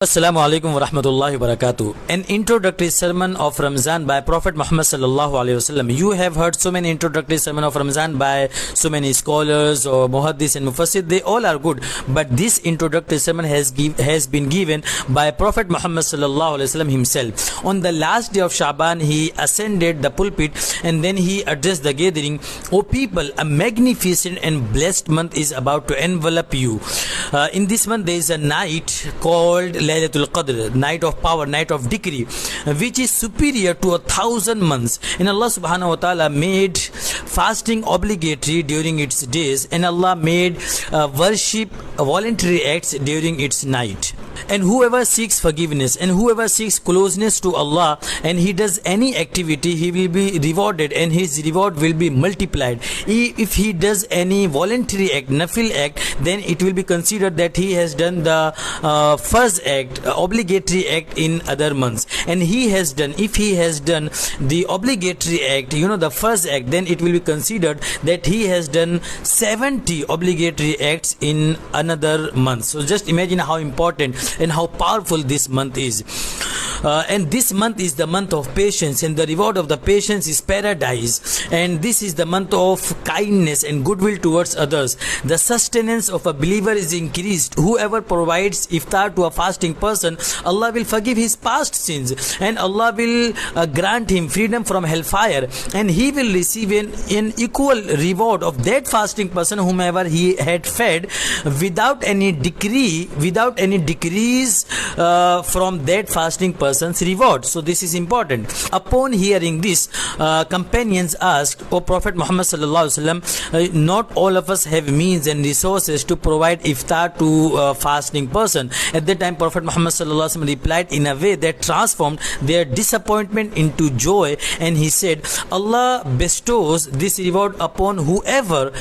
Assalamu alaikum wa rahmatullahi wa barakatuh. An introductory sermon of Ramadan by Prophet Muhammad sallallahu alaihi wasallam. You have heard so many introductory sermon of Ramadan by so many scholars or muhaddis and mufassir. They all are good, but this introductory sermon has been given by Prophet Muhammad sallallahu alaihi wasallam himself. On the last day of Shaban, he ascended the pulpit and then he addressed the gathering. O people, a magnificent and blessed month is about to envelop you. In this month there is a night called Laylatul Qadr, night of power, night of decree, which is superior to 1,000 months. And Allah subhanahu wa ta'ala made fasting obligatory during its days, and Allah made worship voluntary acts during its night. And whoever seeks forgiveness and whoever seeks closeness to Allah and he does any activity, he will be rewarded and his reward will be multiplied. If he does any voluntary act, nafil act, then it will be considered that he has done the first act, obligatory act in other months. And if he has done the obligatory act, the first act, then it will be considered that he has done 70 obligatory acts in another month. So just imagine how important and how powerful this month is. And this month is the month of patience, and the reward of the patience is paradise. And this is the month of kindness and goodwill towards others. The sustenance of a believer is increased. Whoever provides iftar to a fasting person, Allah will forgive his past sins, and Allah will grant him freedom from hellfire, and he will receive an equal reward of that fasting person whomever he had fed, without any decrease from that fasting person's reward. So this is important. Upon hearing this, companions asked, O Prophet Muhammad sallallahu alaihi wasallam, not all of us have means and resources to provide iftar to a fasting person. At that time, Prophet Muhammad sallallahu alaihi wasallam replied in a way that transformed their disappointment into joy, and he said, Allah bestows this reward upon whoever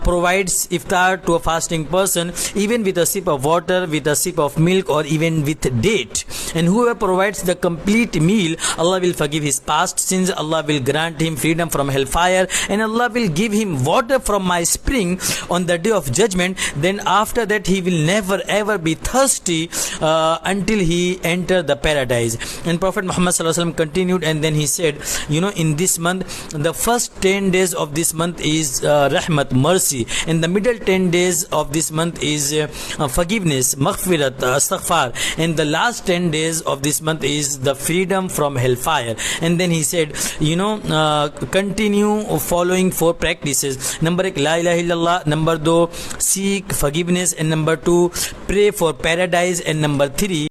provides iftar to a fasting person, even with a sip of water, with a sip of milk, or even with date. And whoever provides the complete meal, Allah will forgive his past sins, Allah will grant him freedom from hellfire, and Allah will give him water from my spring on the day of judgment. Then after that he will never ever be thirsty until he enter the paradise. And Prophet Muhammad sallallahu alaihi wasallam continued, and then he said, in this month, the first 10 days of this month is rahmat, mercy, and the middle 10 days of this month is forgiveness, maghfirat, astaghfar, and the last 10 days of this month is the freedom from hellfire. And then he said, continue following 4 practices. Number 1, la ilaha illallah. Number 2, seek forgiveness. And number 2, pray for paradise. And number 3,